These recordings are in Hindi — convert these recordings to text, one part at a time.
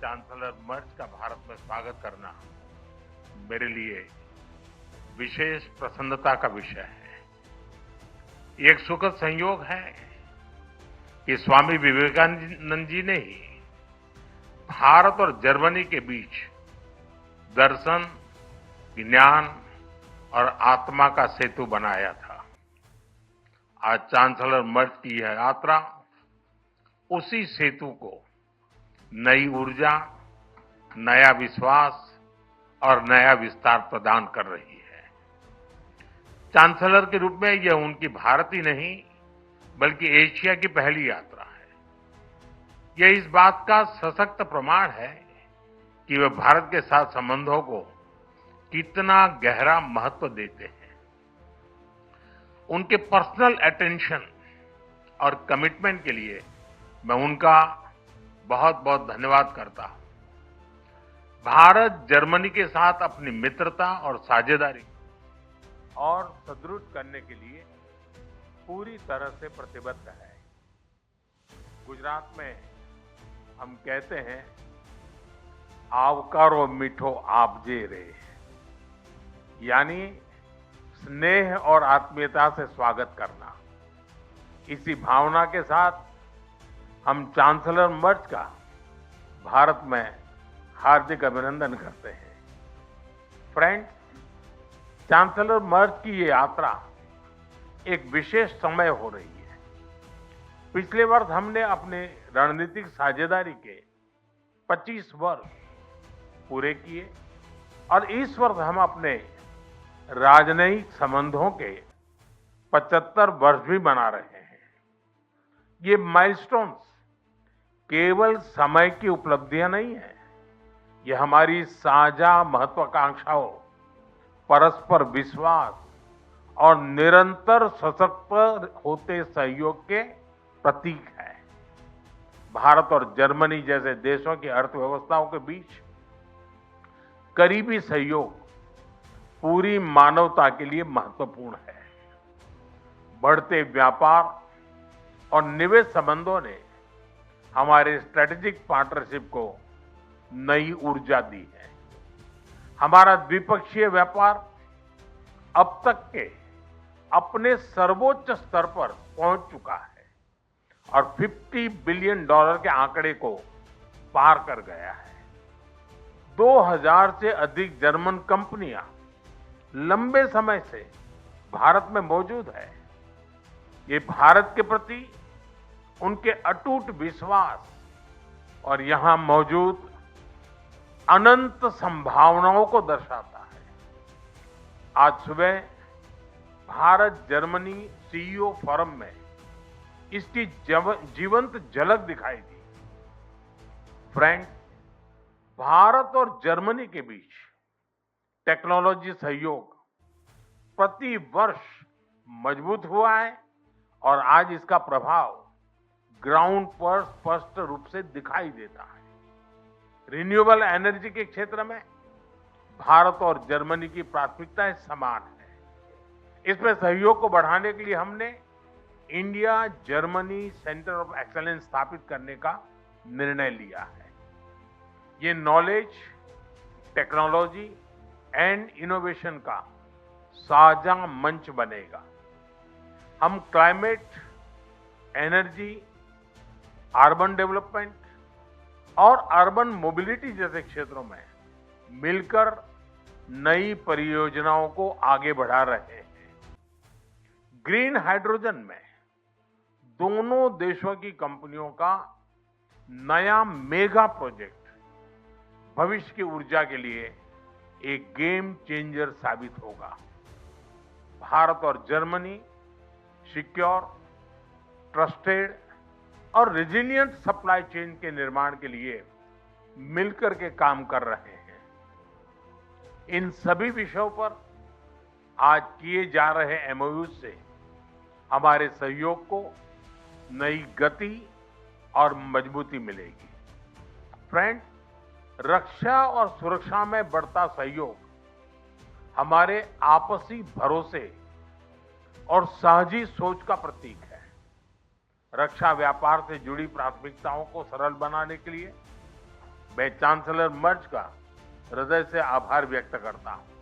चांसलर मर्ज का भारत में स्वागत करना मेरे लिए विशेष प्रसन्नता का विषय है। ये एक सुखद संयोग है कि स्वामी विवेकानंद जी ने ही भारत और जर्मनी के बीच दर्शन, ज्ञान और आत्मा का सेतु बनाया था। आज चांसलर मर्ज की यह यात्रा उसी सेतु को नई ऊर्जा, नया विश्वास और नया विस्तार प्रदान कर रही है। चांसलर के रूप में यह उनकी भारत ही नहीं बल्कि एशिया की पहली यात्रा है। यह इस बात का सशक्त प्रमाण है कि वे भारत के साथ संबंधों को कितना गहरा महत्व देते हैं। उनके पर्सनल अटेंशन और कमिटमेंट के लिए मैं उनका बहुत बहुत धन्यवाद करता हूं। भारत जर्मनी के साथ अपनी मित्रता और साझेदारी और सुदृढ़ करने के लिए पूरी तरह से प्रतिबद्ध है। गुजरात में हम कहते हैं, आवकारो मीठो आपजे रे, यानी स्नेह और आत्मीयता से स्वागत करना। इसी भावना के साथ हम चांसलर मर्ज का भारत में हार्दिक अभिनंदन करते हैं। फ्रेंड्स, चांसलर मर्ज की ये यात्रा एक विशेष समय हो रही है। पिछले वर्ष हमने अपने रणनीतिक साझेदारी के 25 वर्ष पूरे किए और इस वर्ष हम अपने राजनयिक संबंधों के 75 वर्ष भी मना रहे हैं। ये माइलस्टोन्स केवल समय की उपलब्धियां नहीं है, ये हमारी साझा महत्वाकांक्षाओं, परस्पर विश्वास और निरंतर सशक्त होते सहयोग के प्रतीक है। भारत और जर्मनी जैसे देशों की अर्थव्यवस्थाओं के बीच करीबी सहयोग पूरी मानवता के लिए महत्वपूर्ण है। बढ़ते व्यापार और निवेश संबंधों ने हमारे स्ट्रेटेजिक पार्टनरशिप को नई ऊर्जा दी है। हमारा द्विपक्षीय व्यापार अब तक के अपने सर्वोच्च स्तर पर पहुंच चुका है और $50 बिलियन के आंकड़े को पार कर गया है। 2000 से अधिक जर्मन कंपनियां लंबे समय से भारत में मौजूद है। ये भारत के प्रति उनके अटूट विश्वास और यहां मौजूद अनंत संभावनाओं को दर्शाता है। आज सुबह भारत जर्मनी सीईओ फोरम में इसकी जीवंत झलक दिखाई दी। फ्रेंड्स, भारत और जर्मनी के बीच टेक्नोलॉजी सहयोग प्रति वर्ष मजबूत हुआ है और आज इसका प्रभाव ग्राउंड पर स्पष्ट रूप से दिखाई देता है। रिन्यूएबल एनर्जी के क्षेत्र में भारत और जर्मनी की प्राथमिकताएं समान है। इसमें सहयोग को बढ़ाने के लिए हमने India Germany centre of excellence स्थापित करने का निर्णय लिया है। ये नॉलेज, टेक्नोलॉजी एंड इनोवेशन का साझा मंच बनेगा। हम क्लाइमेट, एनर्जी, अर्बन डेवलपमेंट और अर्बन मोबिलिटी जैसे क्षेत्रों में मिलकर नई परियोजनाओं को आगे बढ़ा रहे हैं। ग्रीन हाइड्रोजन में दोनों देशों की कंपनियों का नया मेगा प्रोजेक्ट भविष्य की ऊर्जा के लिए एक गेम चेंजर साबित होगा। भारत और जर्मनी सिक्योर, ट्रस्टेड और रेजिलिएंट सप्लाई चेन के निर्माण के लिए मिलकर के काम कर रहे हैं। इन सभी विषयों पर आज किए जा रहे एमओयू से हमारे सहयोग को नई गति और मजबूती मिलेगी। फ्रेंड, रक्षा और सुरक्षा में बढ़ता सहयोग हमारे आपसी भरोसे और साझी सोच का प्रतीक है। रक्षा व्यापार से जुड़ी प्राथमिकताओं को सरल बनाने के लिए मैं चांसलर मर्ज का हृदय से आभार व्यक्त करता हूं।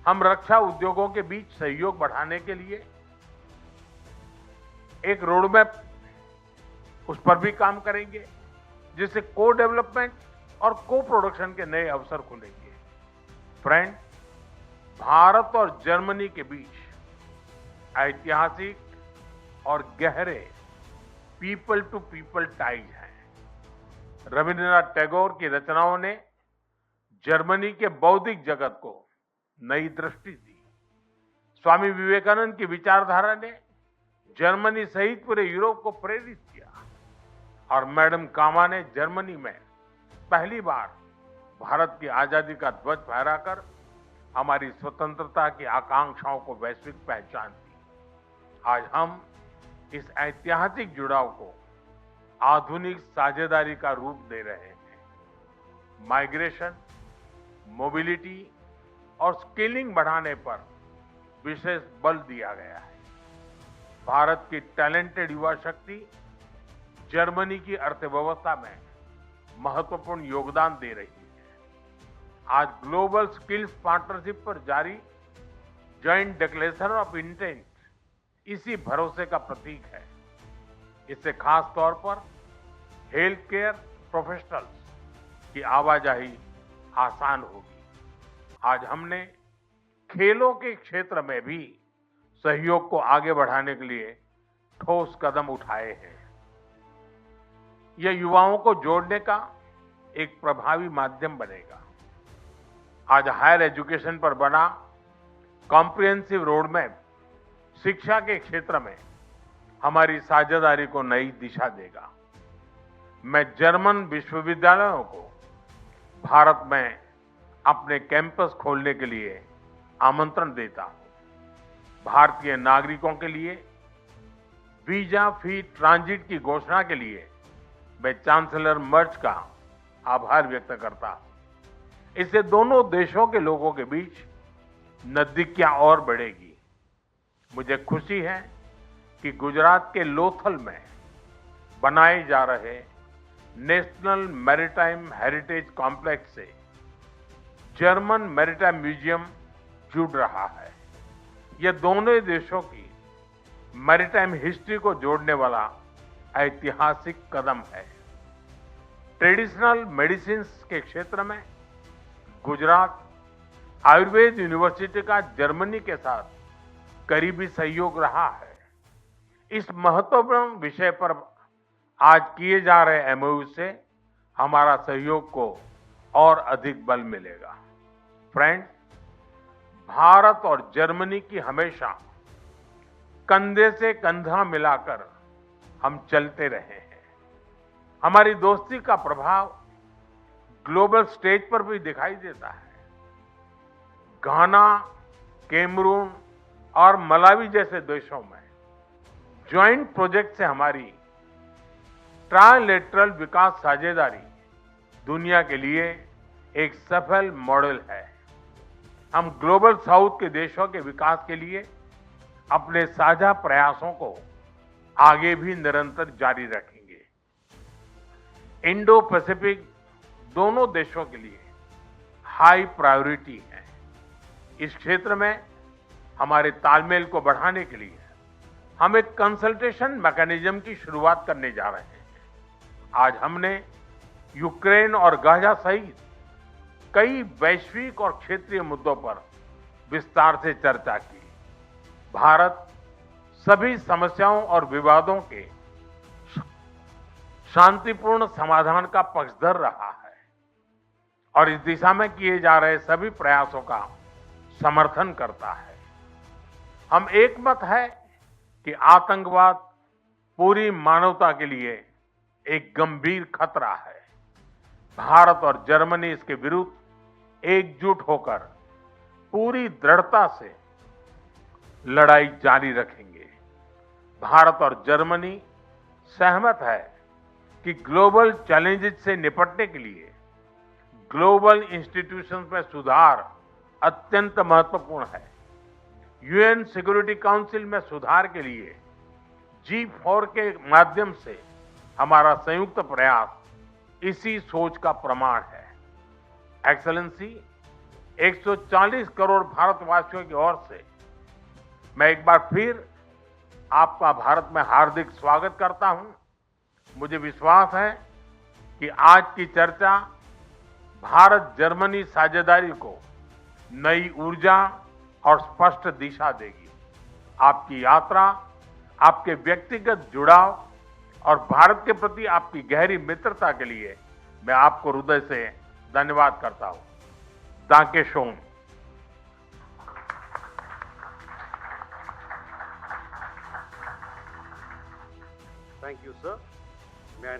हम रक्षा उद्योगों के बीच सहयोग बढ़ाने के लिए एक रोडमैप उस पर भी काम करेंगे, जिससे को डेवलपमेंट और को प्रोडक्शन के नए अवसर खुलेंगे। फ्रेंड, भारत और जर्मनी के बीच ऐतिहासिक और गहरे पीपल टू पीपल टाइज हैं। रविंद्रनाथ टैगोर की रचनाओं ने जर्मनी के बौद्धिक जगत को नई दृष्टि दी। स्वामी विवेकानंद की विचारधारा ने जर्मनी सहित पूरे यूरोप को प्रेरित किया और मैडम कामा ने जर्मनी में पहली बार भारत की आजादी का ध्वज फहराकर हमारी स्वतंत्रता की आकांक्षाओं को वैश्विक पहचान दी। आज हम इस ऐतिहासिक जुड़ाव को आधुनिक साझेदारी का रूप दे रहे हैं। माइग्रेशन, मोबिलिटी और स्किलिंग बढ़ाने पर विशेष बल दिया गया है। भारत की टैलेंटेड युवा शक्ति जर्मनी की अर्थव्यवस्था में महत्वपूर्ण योगदान दे रही है। आज ग्लोबल स्किल्स पार्टनरशिप पर जारी जॉइंट डिक्लेरेशन ऑफ इंटेंट इसी भरोसे का प्रतीक है। इससे खास तौर पर हेल्थ केयर प्रोफेशनल्स की आवाजाही आसान होगी। आज हमने खेलों के क्षेत्र में भी सहयोग को आगे बढ़ाने के लिए ठोस कदम उठाए हैं। यह युवाओं को जोड़ने का एक प्रभावी माध्यम बनेगा। आज हायर एजुकेशन पर बना कॉम्प्रिहेंसिव रोडमैप शिक्षा के क्षेत्र में हमारी साझेदारी को नई दिशा देगा। मैं जर्मन विश्वविद्यालयों को भारत में अपने कैंपस खोलने के लिए आमंत्रण देता हूं। भारतीय नागरिकों के लिए वीजा फ्री ट्रांजिट की घोषणा के लिए मैं चांसलर मर्ज का आभार व्यक्त करता हूं। इससे दोनों देशों के लोगों के बीच नजदीकियां और बढ़ेगी। मुझे खुशी है कि गुजरात के लोथल में बनाए जा रहे नेशनल मैरीटाइम हेरिटेज कॉम्प्लेक्स से जर्मन मैरीटाइम म्यूजियम जुड़ रहा है। यह दोनों देशों की मैरीटाइम हिस्ट्री को जोड़ने वाला ऐतिहासिक कदम है। ट्रेडिशनल मेडिसिन के क्षेत्र में गुजरात आयुर्वेद यूनिवर्सिटी का जर्मनी के साथ करीबी सहयोग रहा है। इस महत्वपूर्ण विषय पर आज किए जा रहे एमओयू से हमारा सहयोग को और अधिक बल मिलेगा। फ्रेंड्स, भारत और जर्मनी की हमेशा कंधे से कंधा मिलाकर हम चलते रहे हैं। हमारी दोस्ती का प्रभाव ग्लोबल स्टेज पर भी दिखाई देता है। घाना, कैमरून और मलावी जैसे देशों में ज्वाइंट प्रोजेक्ट से हमारी ट्राइलेटरल विकास साझेदारी दुनिया के लिए एक सफल मॉडल है। हम ग्लोबल साउथ के देशों के विकास के लिए अपने साझा प्रयासों को आगे भी निरंतर जारी रखेंगे। इंडो पैसिफिक दोनों देशों के लिए हाई प्रायोरिटी है। इस क्षेत्र में हमारे तालमेल को बढ़ाने के लिए हम एक कंसल्टेशन मैकेनिज्म की शुरुआत करने जा रहे हैं। आज हमने यूक्रेन और गाजा सहित कई वैश्विक और क्षेत्रीय मुद्दों पर विस्तार से चर्चा की। भारत सभी समस्याओं और विवादों के शांतिपूर्ण समाधान का पक्षधर रहा है और इस दिशा में किए जा रहे सभी प्रयासों का समर्थन करता है। हम एक मत है कि आतंकवाद पूरी मानवता के लिए एक गंभीर खतरा है। भारत और जर्मनी इसके विरुद्ध एकजुट होकर पूरी दृढ़ता से लड़ाई जारी रखेंगे। भारत और जर्मनी सहमत है कि ग्लोबल चैलेंजेस से निपटने के लिए ग्लोबल इंस्टीट्यूशंस में सुधार अत्यंत महत्वपूर्ण है। यूएन सिक्योरिटी काउंसिल में सुधार के लिए G4 के माध्यम से हमारा संयुक्त प्रयास इसी सोच का प्रमाण है। एक्सेलेंसी, 140 करोड़ भारतवासियों की ओर से मैं एक बार फिर आपका भारत में हार्दिक स्वागत करता हूं। मुझे विश्वास है कि आज की चर्चा भारत जर्मनी साझेदारी को नई ऊर्जा और स्पष्ट दिशा देगी। आपकी यात्रा, आपके व्यक्तिगत जुड़ाव और भारत के प्रति आपकी गहरी मित्रता के लिए मैं आपको हृदय से धन्यवाद करता हूं। दांके shown. Thank you, sir. May I now